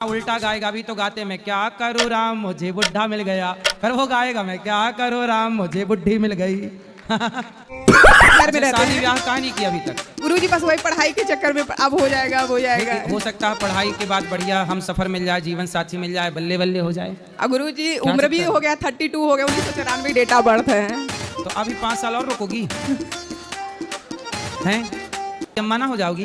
उल्टा गाएगा भी तो गाते मैं क्या करूँ राम मुझे बुढ़ा मिल गया, फिर वो गाएगा मैं क्या करूँ राम मुझे बुढ़ी मिल गई। घर में रहते शादी हैं ब्याह कहानी की अभी तक गुरुजी, बस वही पढ़ाई के चक्कर में अब हो जाएगा, अब हो जाएगा। हो सकता है पढ़ाई के बाद बढ़िया हम सफर मिल जाए, जीवन साथी मिल जाए, बल्ले बल्ले हो जाए। अब गुरुजी उम्र भी हो गया, 32 हो गया, 1994 डेट ऑफ बर्थ है। तो अभी 5 साल और रुकोगी हैं, अम्मा ना हो जाओगी।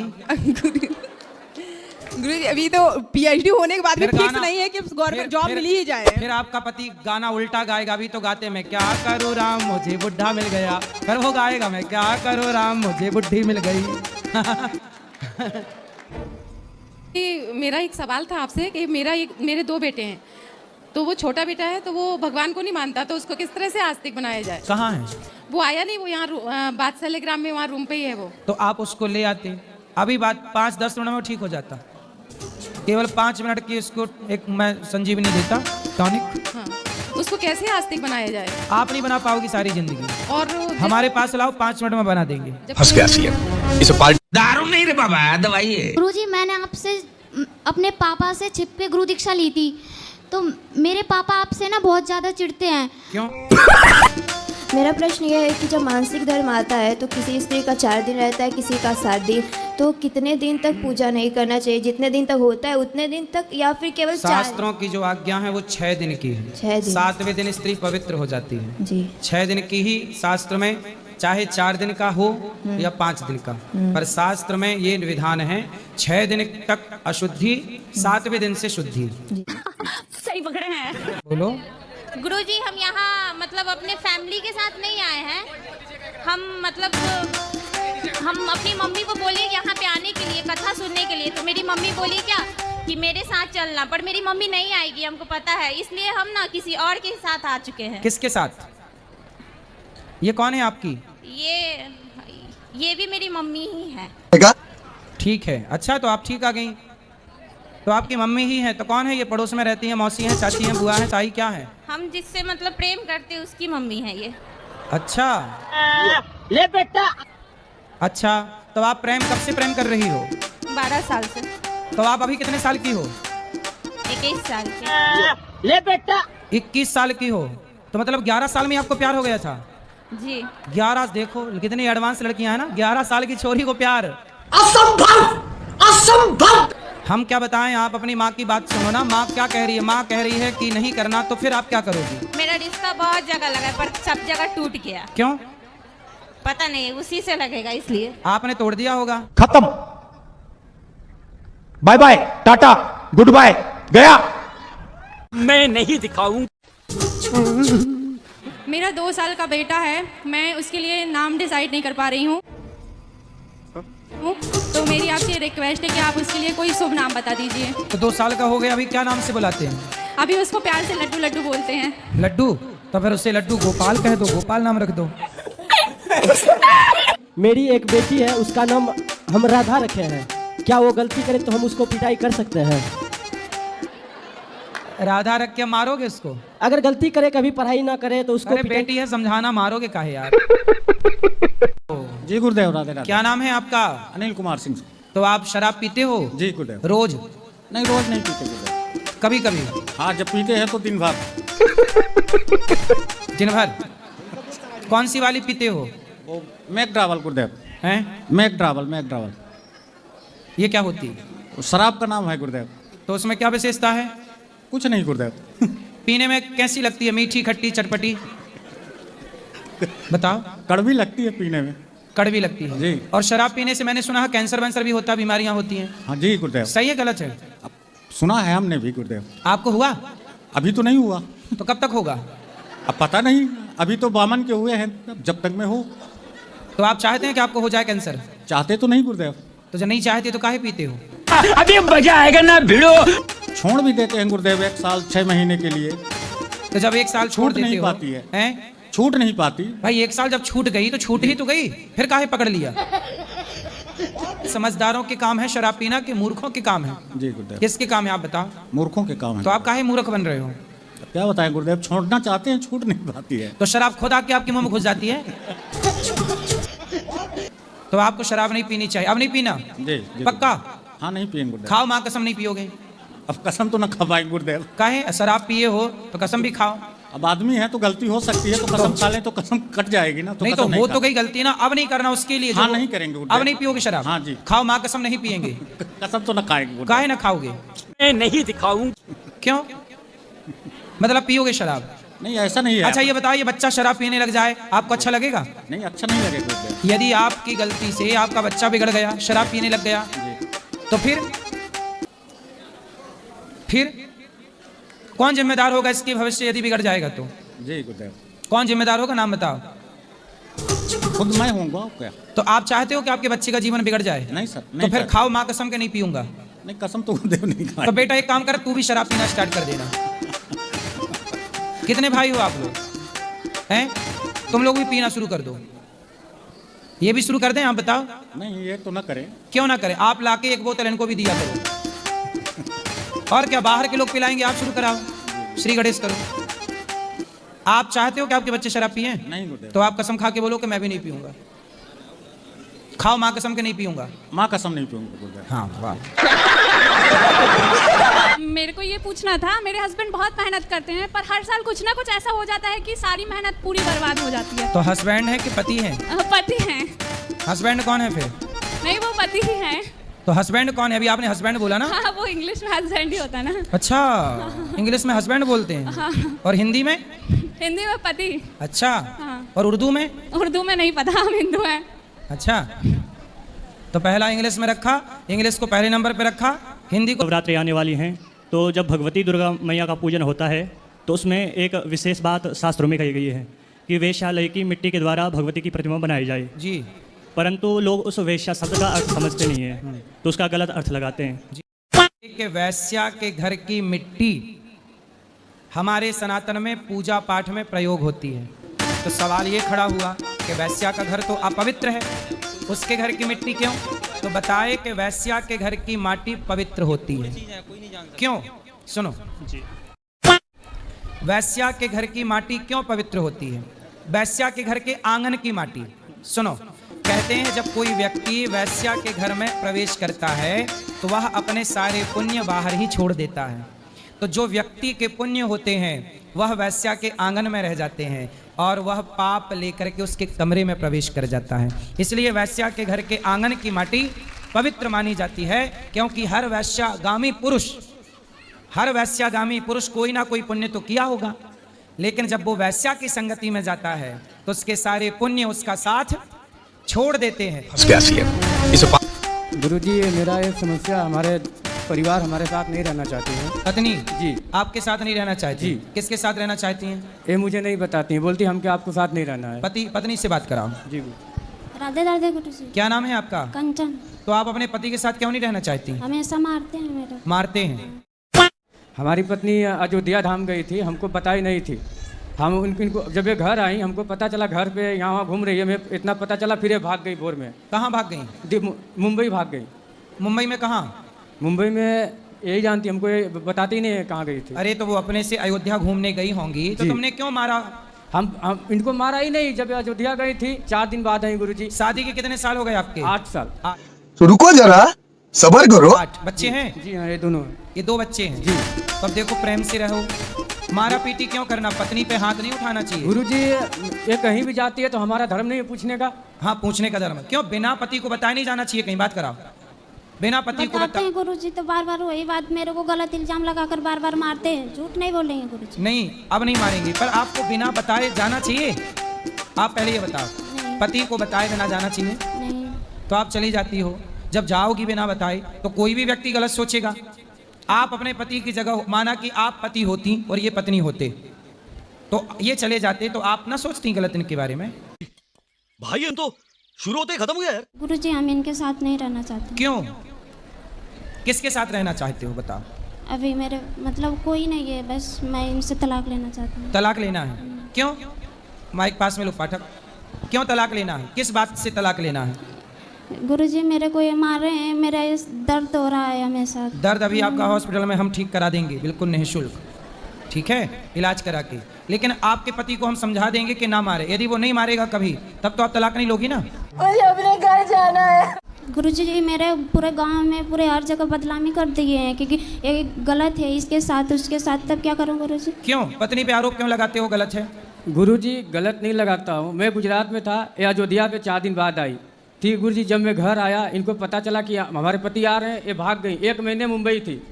गुरुजी अभी तो पीएचडी होने के बाद भी फिर फिक्स गाना- नहीं है कि गवर्नमेंट जॉब फिर- मिल ही जाए। फिर आपका पति गाना उल्टा गाएगा भी तो गाते मैं क्या करूँ राम मुझे बुढ़ा मिल गया, फिर वो गाएगा मैं क्या करूँ राम मुझे बुढ़ी मिल गई। कि मेरा एक सवाल था आपसे कि मेरे 2 बेटे हैं, तो वो छोटा बेटा है तो वो भगवान को नहीं मानता, तो उसको किस तरह से आस्तिक बनाया जाए? कहाँ है वो आया नहीं, वो यहाँ बादशाह ग्राम में वहाँ रूम पे ही है वो। तो आप उसको ले आते, अभी बात 5-10 मिनट में ठीक हो जाता। केवल 5 मिनट की उसको एक मैं संजीवनी देता टॉनिक। हाँ, उसको कैसे आस्तिक बनाया जाए? आप नहीं बना पाओगी सारी जिंदगी, और हमारे पास लाओ 5 मिनट में बना देंगे। हंस के हंसी इसे पार्टी दारू नहीं रे बाबा, दवाई है। गुरुजी मैंने आपसे अपने पापा से छिप के गुरु दीक्षा ली थी, तो मेरे पापा आपसे ना बहुत ज़्यादा चिढ़ते हैं। क्यों? मेरा प्रश्न यह है कि जब मानसिक धर्म आता है तो किसी स्त्री का 4 दिन रहता है, किसी का 7 दिन, तो कितने दिन तक पूजा नहीं करना चाहिए? जितने दिन तक होता है उतने दिन तक, या फिर केवल 4? शास्त्रों की जो आज्ञा है वो 6 दिन की है। 6 दिन। 7वें दिन स्त्री पवित्र हो जाती है जी। 6 दिन की ही शास्त्र में, चाहे 4 दिन का हो या 5 दिन का, पर शास्त्र में ये विधान है 6 दिन तक अशुद्धि, 7वें दिन से शुद्धि। सही पकड़े हैं। बोलो। गुरुजी हम यहाँ मतलब अपने फैमिली के साथ नहीं आए हैं, हम अपनी मम्मी को बोले यहाँ पे आने के लिए, कथा सुनने के लिए, तो मेरी मम्मी बोली क्या कि मेरे साथ चलना, पर मेरी मम्मी नहीं आएगी, हमको पता है, इसलिए हम ना किसी और के साथ आ चुके हैं। किसके साथ? ये कौन है आपकी? ये भी मेरी मम्मी ही है। ठीक है, अच्छा तो आप ठीक आ गई, तो आपकी मम्मी ही है। तो कौन है ये? पड़ोस में रहती है, मौसी है, चाची है, बुआ है, ताई क्या है? हम जिससे मतलब प्रेम करते हैं उसकी मम्मी है ये। अच्छा ले बेटा। अच्छा, तो आप कब से प्रेम कर रही हो? 12 साल से। तो आप अभी कितने साल की हो? 21 साल की। ले बेटा। 21 साल की हो, तो मतलब 11 साल में आपको प्यार हो गया था? जी। 11, देखो कितनी एडवांस लड़कियां हैं ना, 11 साल की छोरी को प्यार। असंभव, असंभव। हम क्या बताएं, आप अपनी माँ की बात सुनो ना। माँ क्या कह रही है? माँ कह रही है कि नहीं करना, तो फिर आप क्या करोगी? मेरा रिश्ता बहुत जगह लगा पर सब जगह टूट गया। क्यों? पता नहीं, उसी से लगेगा इसलिए। आपने तोड़ दिया होगा। खत्म, bye bye, tata, good bye, गया। मैं नहीं दिखाऊं। मेरा 2 साल का बेटा है, मैं उसके लिए नाम डिसाइड नहीं कर पा रही हूँ, तो मेरी आपसे रिक्वेस्ट है कि आप उसके लिए कोई शुभ नाम बता दीजिए। तो 2 साल का हो गया, अभी क्या नाम से बुलाते हैं? अभी उसको प्यार से लड्डू लड्डू बोलते हैं। लड्डू? तो फिर उसे लड्डू गोपाल कह दो, गोपाल नाम रख दो। मेरी एक बेटी है, उसका नाम हम राधा रखे हैं, क्या वो गलती करे तो हम उसको पिटाई कर सकते हैं? राधा रख के मारोगे उसको? अगर गलती करे, कभी पढ़ाई ना करे तो उसको अरे बेटी है, समझाना, मारोगे काहे यार? जी गुरुदेव, राधे राधे। क्या नाम है आपका? अनिल कुमार सिंह। तो आप शराब पीते हो? जी गुरुदेव। रोज? नहीं, रोज नहीं पीते गुरुदेव। कभी कभी? हाँ, जब पीते हैं तो दिन भर। दिन भर? कौन सी वाली पीते हो? वो मैक ड्रावल गुरुदेव। हैं? मैक ड्रावल। ये क्या होती है? वो शराब का नाम है गुरुदेव। तो उसमें क्या विशेषता है? कुछ नहीं गुरुदेव। पीने में कैसी लगती है? मीठी, खट्टी, चटपटी? बताओ। कड़वी लगती है पीने में। कड़वी लगती है जी। और शराब पीने से मैंने सुना है कैंसर वैंसर भी होता है, बीमारियां होती हैं। हाँ जी गुरुदेव। सही है गलत है? अब सुना है हमने भी गुरुदेव। आपको हुआ? अभी तो नहीं हुआ। तो कब तक होगा? अब पता नहीं, अभी तो बामन के हुए हैं, जब तक मैं हो। तो आप चाहते हैं कि आपको हो जाए कैंसर? चाहते तो नहीं गुरुदेव। तो जब नहीं चाहते तो काहे पीते हो? अभी मजा आएगा ना भिड़ो। छोड़ भी देते हैं गुरुदेव 1 साल 6 महीने के लिए। तो जब 1 साल छोड़ छूट नहीं देते हो, पाती है। हैं? छूट नहीं पाती भाई। 1 साल जब छूट गई तो छूट ही तो गई, फिर काहे पकड़ लिया? समझदारों के काम है शराब पीना कि मूर्खों के काम है? जी गुरुदेव। किसके काम है आप बताओ? मूर्खों के काम है। तो आप काहे मूर्ख बन रहे हो? क्या बताएं गुरुदेव, छोड़ना चाहते हैं, छूट नहीं पाती है। तो शराब खुद आके आपके मुंह में घुस जाती है? तो आपको शराब नहीं पीनी चाहिए। अब नहीं पीना? जी, जी पक्का? हाँ, नहीं पिएंगे गुरुदेव। खाओ, माँ कसम नहीं पियोगे? अब कसम तो न खा पाएंगे गुरुदेव। काहे? शराब पिए हो तो कसम भी खाओ। अब आदमी है तो गलती हो सकती है, तो कसम खा लें तो कसम कट जाएगी ना। नहीं तो कसम हो खा- तो गई गलती ना, अब नहीं करना उसके लिए। हाँ, जो- नहीं करेंगे गुरुदेव। अब नहीं पियोगे शराब? हाँ जी। खाओ, माँ कसम नहीं पियेंगे। कसम तो न खाएंगे गुरुदेव। काहे ना खाओगे? मैं नहीं दिखाऊं। क्यों? मतलब पियोगे शराब? नहीं ऐसा नहीं है। अच्छा ये बताओ, ये बच्चा शराब पीने लग जाए आपको अच्छा लगेगा? नहीं, अच्छा नहीं लगेगा गुरुदेव। यदि आपकी गलती से आपका बच्चा बिगड़ गया, शराब पीने लग गया, तो फिर कौन जिम्मेदार होगा इसके भविष्य यदि बिगड़ जाएगा तो? जी गुरुदेव। कौन जिम्मेदार होगा, नाम बताओ। खुद मैं होऊंगा क्या? तो आप चाहते हो कि आपके बच्चे का जीवन बिगड़ जाए? नहीं सर, तो नहीं फिर सर। खाओ, माँ कसम के नहीं पीऊंगा। नहीं, कसम तो गुरुदेव नहीं तो खाएंगे। बेटा एक काम कर, तू भी शराब पीना स्टार्ट कर देना। कितने भाई हो आप लोग हैं? तुम लोग भी पीना शुरू कर दो। ये भी शुरू कर दें? आप बताओ। नहीं, ये तो न करें। क्यों ना करें? आप लाके एक बोतल इनको भी दिया करो। और क्या, बाहर के लोग पिलाएंगे, आप शुरू कराओ, श्री गणेश करो। आप चाहते हो कि आपके बच्चे शराब पिए? नहीं गुरुदेव। तो आप कसम खा के बोलो कि मैं भी नहीं पीऊंगा। खाओ, माँ कसम के नहीं पीऊंगा। माँ कसम नहीं पीऊंगा गुरुदेव। हाँ वाह। मेरे को ये पूछना था, मेरे हस्बैंड बहुत मेहनत करते हैं पर हर साल कुछ ना कुछ ऐसा हो जाता है कि सारी मेहनत पूरी बर्बाद हो जाती है। तो हस्बैंड है कि पति है? पति हैं। हस्बैंड कौन है फिर? नहीं, वो पति ही हैं। तो हस्बैंड कौन है? अभी आपने हस्बैंड बोला ना। हाँ, वो इंग्लिश में हस्बैंड ही होता है ना। अच्छा, इंग्लिश में हस्बैंड बोलते हैं। हाँ। और हिंदी में? हिंदी में पति। अच्छा। हाँ। और उर्दू में? उर्दू में नहीं पता, हम हिंदू हैं। अच्छा, तो पहला इंग्लिश में रखा, इंग्लिश को पहले नंबर पे रखा, हिंदी को। नवरात्रि आने वाली हैं, तो जब भगवती दुर्गा मैया का पूजन होता है तो उसमें एक विशेष बात शास्त्रों में कही गई है कि वेश्यालय की मिट्टी के द्वारा भगवती की प्रतिमा बनाई जाए जी। परंतु लोग उस वेश्या शब्द का अर्थ समझते नहीं है, तो उसका गलत अर्थ लगाते हैं। कि वैश्या के घर की मिट्टी हमारे सनातन में पूजा पाठ में प्रयोग होती है। तो सवाल ये खड़ा हुआ कि वैश्या का घर तो अपवित्र है, उसके घर की मिट्टी क्यों? तो बताए कि वैश्या के घर की माटी पवित्र होती है। क्यों? सुनो, वैश्या के घर की माटी क्यों पवित्र होती है? वैश्या के घर के आंगन की माटी। सुनो, कहते हैं जब कोई व्यक्ति वैश्या के घर में प्रवेश करता है तो वह अपने सारे पुण्य बाहर ही छोड़ देता है। तो जो व्यक्ति के पुण्य होते हैं वह वैश्या के आंगन में रह जाते हैं और वह पाप लेकर के उसके कमरे में प्रवेश कर जाता है। इसलिए वैश्या के घर के आंगन की माटी पवित्र मानी जाती है, क्योंकि हर वैश्यागामी पुरुष कोई ना कोई पुण्य तो किया होगा, लेकिन जब वो वैश्या की संगति में जाता है तो उसके सारे पुण्य उसका साथ छोड़ देते हैं। गुरुजी, मेरा एक समस्या, हमारे परिवार हमारे साथ नहीं रहना चाहती है। पत्नी जी आपके साथ नहीं रहना चाहती? जी। किसके साथ रहना चाहती हैं? ये मुझे नहीं बताती हैं, बोलती हम क्या आपको साथ नहीं रहना है। पत्नी से बात कराओ। जी। राधे राधे गुरुजी। क्या नाम है आपका? कंचन। तो आप अपने पति के साथ क्यों नहीं रहना चाहती? हमेशा मारते हैं मेरे। मारते हैं? हमारी पत्नी अयोध्या धाम गई थी, हमको पता ही नहीं थी। हम इनको जब ये घर आई हमको पता चला घर पे यहाँ घूम रही है, मैं इतना पता चला, फिर ये भाग गई भोर में। कहाँ भाग गई? मुंबई भाग गई। मुंबई में कहाँ? मुंबई में यही जानती, हमको ये बताती नहीं है कहाँ गई थी। अरे तो वो अपने से अयोध्या घूमने गई होंगी, तो जी। तुमने क्यों मारा? हम इनको मारा ही नहीं, जब अयोध्या गई थी 4 दिन बाद आई गुरुजी। शादी के कितने साल हो गए आपके? 8 साल। तो रुको जरा, सबर करो। 8 बच्चे हैं? जी हाँ, ये दोनों। ये 2 बच्चे हैं जी। तो अब देखो, प्रेम से रहो, मारा पीटी क्यों करना? पत्नी पे हाथ नहीं उठाना चाहिए। गुरुजी, ये कहीं भी जाती है तो हमारा धर्म नहीं है पूछने का। हाँ, पूछने का धर्म। क्यों बिना पति को बताया नहीं जाना चाहिए? कहीं बात कराओ, बिना पति को बताते हैं गुरुजी, तो बार बार वही बात, मेरे को गलत इल्जाम लगाकर बार बार मारते हैं। झूठ नहीं बोलेंगे गुरुजी। नहीं, अब नहीं मारेंगे, पर आपको बिना बताए जाना चाहिए? आप पहले ये बताओ, पति को बताए बिना जाना चाहिए? नहीं। तो आप चली जाती हो, जब जाओगी बिना बताए तो कोई भी व्यक्ति गलत सोचेगा। आप अपने पति की जगह, माना कि आप पति होती और ये पत्नी होते, तो ये चले जाते, तो आप ना सोचती गलत इनके बारे में? भाई हम तो शुरू होते खत्म हुआ यार। गुरुजी, हम इनके साथ नहीं रहना चाहते। क्यों? किसके साथ रहना चाहते हो बताओ? अभी मेरे मतलब कोई नहीं है, बस मैं इनसे तलाक लेना चाहती हूँ। तलाक लेना है? क्यों? माइक पास में लो पाठक। क्यों तलाक लेना है? किस बात से तलाक लेना है? गुरुजी, मेरे को ये मार रहे हैं, मेरा इस दर्द हो रहा है हमेशा। दर्द अभी आपका हॉस्पिटल में हम ठीक करा देंगे, बिल्कुल निःशुल्क, ठीक है, इलाज करा के। लेकिन आपके पति को हम समझा देंगे कि ना मारे। यदि वो नहीं मारेगा कभी, तब तो आप तलाक नहीं लोगी ना? मुझे अपने घर जाना है। गुरुजी जी मेरे पूरे गांव में पूरे हर जगह बदनामी कर दिए हैं क्योंकि ये गलत है इसके साथ उसके साथ, तब क्या करूं गुरुजी? क्यों पत्नी पे आरोप क्यों लगाते हो गलत है? गुरुजी गलत नहीं लगाता हूँ। मैं गुजरात में था, ये अयोध्या पे 4 दिन बाद आई। ठीक गुरुजी, जब मैं घर आया इनको पता चला कि हमारे पति आ रहे हैं, ये भाग गई। 1 महीने मुंबई थी,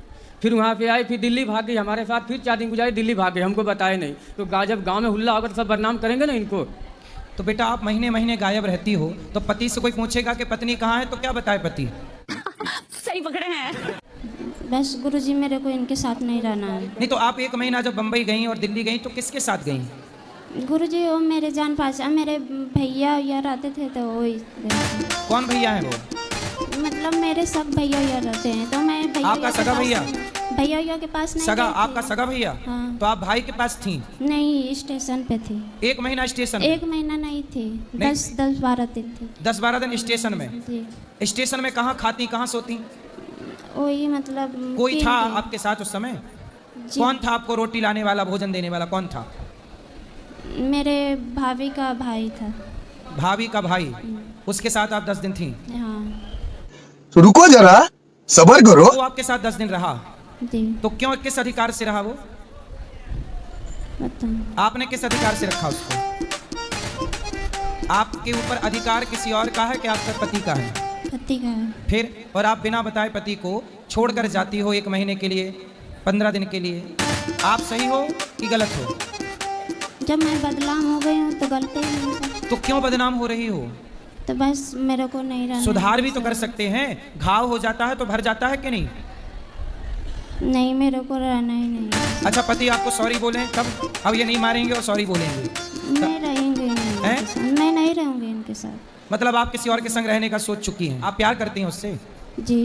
फिर वहाँ पे आई, फिर दिल्ली भाग गई हमारे साथ, फिर 4 दिन गुजारी दिल्ली भाग गई, हमको बताए नहीं। तो जब गाँव में हुल्ला होगा तो सब बदनाम करेंगे ना इनको। तो बेटा आप महीने महीने गायब रहती हो, तो पति से कोई पूछेगा कि पत्नी कहाँ है, तो क्या बताए पति? सही पकड़े हैं। बस गुरुजी मेरे को इनके साथ नहीं रहना है। नहीं तो आप 1 महीना जब बम्बई गई और दिल्ली गई तो किसके साथ गई? गुरुजी वो मेरे जान पहचान मेरे भैया या रहते थे, तो वो कौन भैया है वो? मतलब मेरे सब भैया या रहते हैं, तो मैं भैया आपका सगा भैया? भैया के पास नहीं सगा, गई थी। आपका सगा भैया? हाँ। तो आप भाई के पास थी? नहीं, स्टेशन पे थी। 1 महीना स्टेशन में? 1 महीना नहीं थी, 10-12 दिन थी। 10-12 दिन स्टेशन में? जी। स्टेशन में कहाँ खाती कहाँ सोती? वही मतलब कोई था आपके साथ उस समय? कौन था आपको रोटी लाने वाला, भोजन देने वाला कौन था? मेरे भाभी का भाई था। भाभी का भाई, उसके साथ आप 10 दिन थी? हाँ। तो रुको जरा, सबर करो। वो आपके साथ 10 दिन रहा? जी। तो क्यों, किस अधिकार से रहा वो? आपने किस अधिकार से रखा उसको? आपके ऊपर अधिकार किसी और का है कि आपका पति का है? पति का है। फिर और आप बिना बताए पति को छोड़कर जाती हो 1 महीने के लिए, 15 दिन के लिए। आप सही हो कि गलत हो? जब मैं बदनाम हो गई हूँ तो गलती है। तो क्यों बदनाम हो रही हो? तो बस मेरे को नहीं रहना। सुधार भी तो कर सकते हैं, घाव हो जाता है तो भर जाता है कि नहीं? नहीं, मेरे को रहना ही नहीं। अच्छा पति आपको सॉरी बोले तब? अब ये नहीं मारेंगे और सॉरी बोलेंगे? नहीं रहेंगे मैं नहीं रहूंगी इनके साथ। मतलब आप किसी और के संग रहने का सोच चुकी हैं? आप प्यार करती हैं उससे? जी।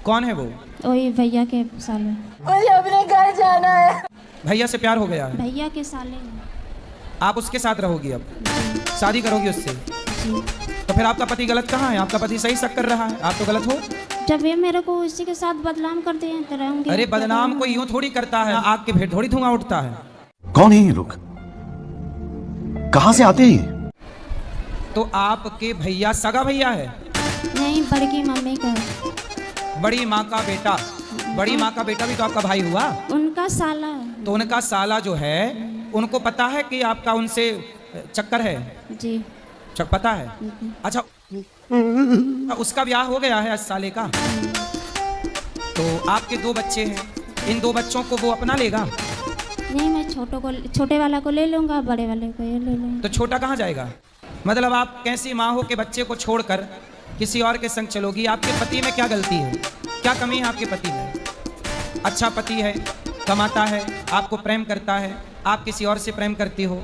कौन है वो? वही भैया के साले। मुझे अपने घर जाना है। भैया से प्यार हो गया है? भैया के साले। आप उसके साथ रहोगी अब? शादी करोगी उससे? जी। तो फिर आपका पति गलत कहाँ है? आपका पति सही शक कर रहा है, आप तो गलत हो। जब ये मेरे को उसी के साथ बदनाम करते हैं तो रहूंगी। अरे बदनाम कोई यूं थोड़ी करता है, आग के भेंट थोड़ी धुआं उठता है। कौन है ये लोग, कहाँ से आते हैं? तो आपके भैया सगा भैया है? नहीं, बड़की मम्मी का। बड़ी माँ का बेटा? बड़ी माँ का बेटा भी तो आपका भाई हुआ? उनका साला। तो उनका साला जो है, उनको पता है कि आपका उनसे चक्कर है? जी। पता है? अच्छा उसका ब्याह हो गया है 80 साले का? तो आपके 2 बच्चे हैं, इन 2 बच्चों को वो अपना लेगा? नहीं, मैं छोटे वाला को ले लूंगा, बड़े वाले को ये ले लूंगा। तो छोटा कहाँ जाएगा? मतलब आप कैसी माँ हो कि बच्चे को छोड़कर किसी और के संग चलोगी? आपके पति में क्या गलती है, क्या कमी है आपके पति में? अच्छा पति है, कमाता है, आपको प्रेम करता है, आप किसी और से प्रेम करती हो।